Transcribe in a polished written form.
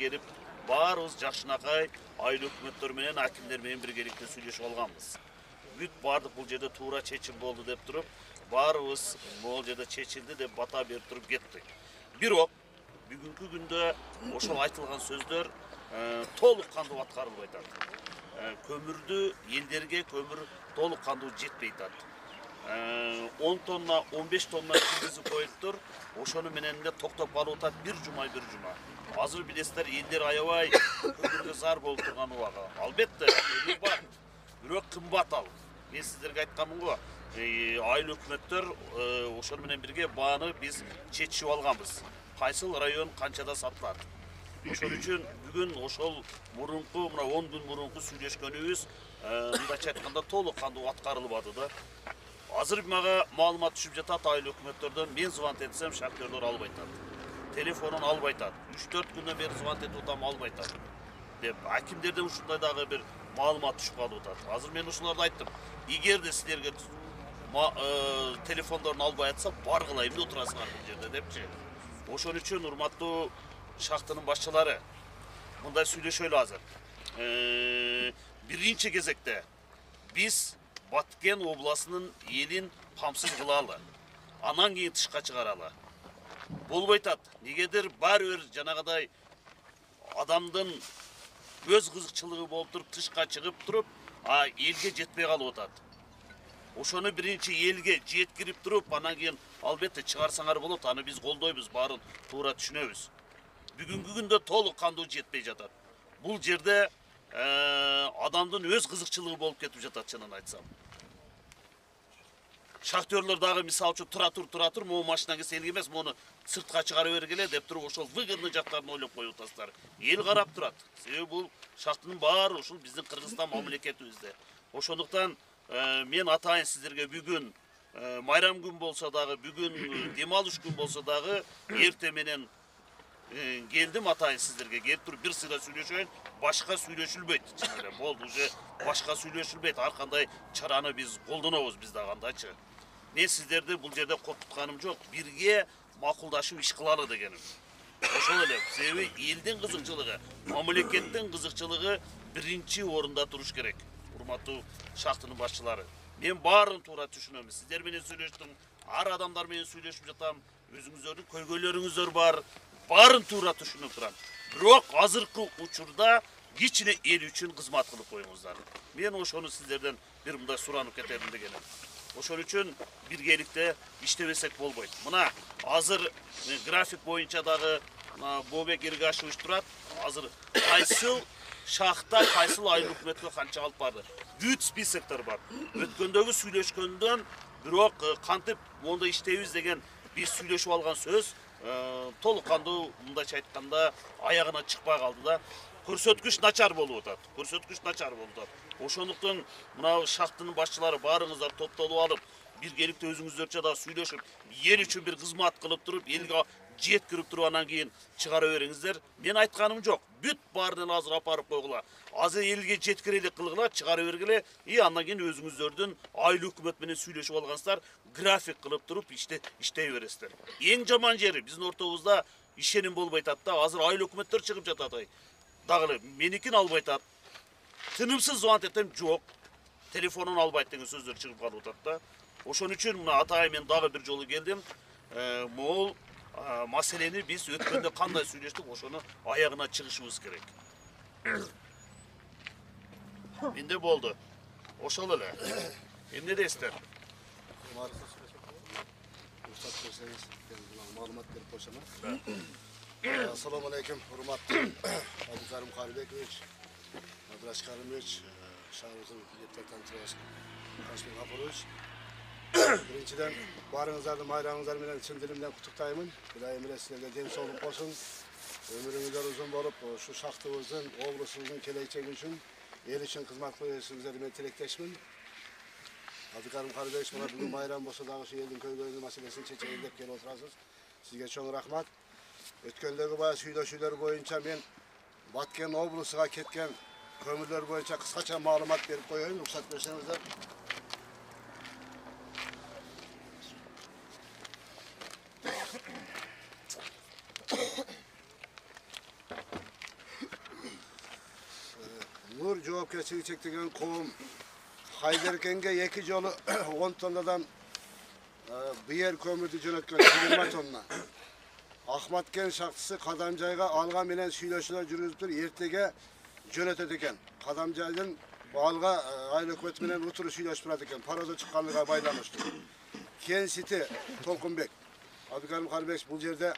келип, баарыбыз жакшынакай айыл өкмөттөр менен, акимдер менен биргеликте сүйлөшүп алганбыз. Бүт бардык бул жерде туура чечим болду деп туруп, баарыбыз бул жерде чечилди деп бата берип туруп кеттик. Бирок бүгүнкү күндө ошол айтылган сөздөр толук кандуу аткарылбай атат. Көмүрдү элдерге көмүр толук кандуу жетпей атат. 10 тонна, 15 тонна киргизип коюптур. Ошону менен эле токтоп калып атат бир жума. Азыр билесиздер, элдер аябай көмүргө зар болуп турган убагы. Албетте, көмүр бар. Бирок кымбат ал. Мен сиздерге айтканмын го, айыл өкмөттөр ошону менен бирге бааны биз чечип алганбыз. Кайсыл район канчада сатылат. Ошол үчүн бүгүн ошол мурунку, мына 10 күн мурунку сүйлөшкөнүбүз мындайча айтканда толук кандуу аткарылбады да. Азыр мага маалымат түшүп жатат айыл өкмөттөрдөн, мен звонт этсем шахтерлор албай атат. Телефонун албай атат. 3-4 күндөн бери звонт этип атам, албай атат. Деп акимдерден ушундай дагы бир маалымат түшүп калып атат. Азыр мен ушуларды айттым. Эгерде силерге телефондорун албай атса, баргыла эмне отурасыңар бул жерде депчи. Ошон үчүн урматтуу шахтынын башчылары, мындай сүйлөшөлү азыр. Биринчи кезекте биз Баткен областынын элин камсыз кылалы. Анан кийин тышка чыгаралы. Болбой атат. Негедир баары бир жанагыдай адамдын өз кызыкчылыгы болуп туруп, тышка чыгып туруп, элге жетпей калып атат. Ошону биринчи элге жеткирип туруп, анан кийин албетте чыгарсаңар болот, аны биз колдойбуз, баарын туура түшүнөбүз. Бүгүнкү күндө толук кандуу жетпей жатат. Бул жерде адамдын өз кызыкчылыгы болуп кетип жатат, чынын айтсам. Шахтерлор дагы мисалы үчүн тура тур, могу машина келсе элге эмес, мону сыртка чыгарып бергиле деп туруп, ошол выгодный жактарын ойлоп коюп атасыздар. Эл карап турат. Себеби бул шахтынын баары ушул биздин Кыргызстан мамлекетибизде. Ошондуктан мен атайын сиздерге бүгүн майрам күн болсо дагы, бүгүн дем алыш күн болсо дагы, эрте менен келдим атайын сиздерге келип туруп бир сыйра сүйлөшөйүн, башка сүйлөшүлбөйт. Чын эле болду, уже башка сүйлөшүлбөйт. Ар кандай чараны биз колдонобуз, биз дагы. Мен сиздерди бул жерде коркутканым жок, бирге макулдашып иш кылалы дегеним. Ошол эле, себеби элдин кызыкчылыгы, мамлекеттин кызыкчылыгы биринчи орунда туруш керек. Урматтуу шахтынын башчылары, мен баарын туура түшүнөм. Сиздер менен сүйлөштүм, ар адамдар менен сүйлөшүп жатам. Өзүңүздөрдүн көйгөйлөрүңүздөр бар. Баарын туура түшүнүп турам. Бирок азыркы учурда кичине эл үчүн кызмат кылып коюңуздар. Мен ошону сиздерден бир мындай суранып кетерим дегеним. Ошол үчүн биргеликте иштебесек болбойт. Мына азыр график боюнча дагы Бобек Эргашевич турат. Азыр кайсыл шахта, кайсыл айыл өкмөткө канча алып барды. Бүт списоктор бар. Өткөндөгү сүйлөшкөндөн бирок кантип монда иштейбиз деген биз сүйлөшүп алган сөз толук кандуу мындайча айтканда аягына чыкпай калды да. Көрсөткүч начар болуп атат. Ошондуктан мына шахтынын башчылары баарыңыздар топтолуп алып, биргеликте өзүңүздөрчө да сүйлөшүп, эл үчүн бир кызмат кылып туруп, элге жеткирип туруп анан кийин чыгара бериңиздер. Мен айтканым жок. Бүт баарын азыр апарып койгула. Азыр элге жеткирели кылгыла, чыгара бергиле, андан кийин өзүңүздөрдүн айыл өкмөт менен сүйлөшүп алгансыздар, график кылып туруп иштей бересиздер. Эң жаман жери биздин ортобузда ишеним болбой атат да. Азыр айыл өкмөттөр чыгып жатат. Дагы меникин албай атат. Тынымсыз звонт этем, жок. Телефонун албайт деген сөздөр чыгып калып атат да. Ошон үчүн мына атайын мен дагы бир жолу келдим. Могул маселени биз өткөндө кандай сүйлөштүк, ошону аягына чыгышыбыз керек. Менде болду. Ошол эле. Эмне дейсиздер? Маалымат берип койсом. Assalomu alaykum, hurmatli Abdukarim Qaribekovich, Abdulaziz Karimович, shahrimizning deputatantı Qashbek G'afurovich. Birinchidan baringizlarni bayramingizlar bilan chin dilimdan qutlaqlayman. Xudoyim bilan sizlarga dam sog'lik bo'lsin. Ömrüngizler uzun bolup, şu şahtıvızın, oğlusuzun keleceği üçün, el için hizmet koyuyorsunuzlar ben tilekleşmin. Abdukarim Qaribekovich, bana bugün bayram bolsa dagı şu elin köylü meselesini çeçeyin dep kelip oturasınız. Sizge çoğun rahmat. Ötkendeki bayağı süylöşüler boyunca men Batken oblusuga ketken kömürler boyunca kısaça malumat verip koyayım, ruhsat versenizler. Nur жоопкерчилиги чектелген коом Хайдеркенге 2 жолу 10 тоннадан бүйер көмүрдү жөнөткөн 20 тонна. Ахматкен шактысы Кадамжайга алга менен сүйлөшүүлөр жүргүзүп туруп эртеге жөнөтөт экен. Кадамжайдын алга айыл өкмөтү менен утуру сүйлөшүп турат экен. Пароздо чыкканлыгына байланыштуу. Кен сити Толкунбек. Абдыкарим Карибекович бул жерде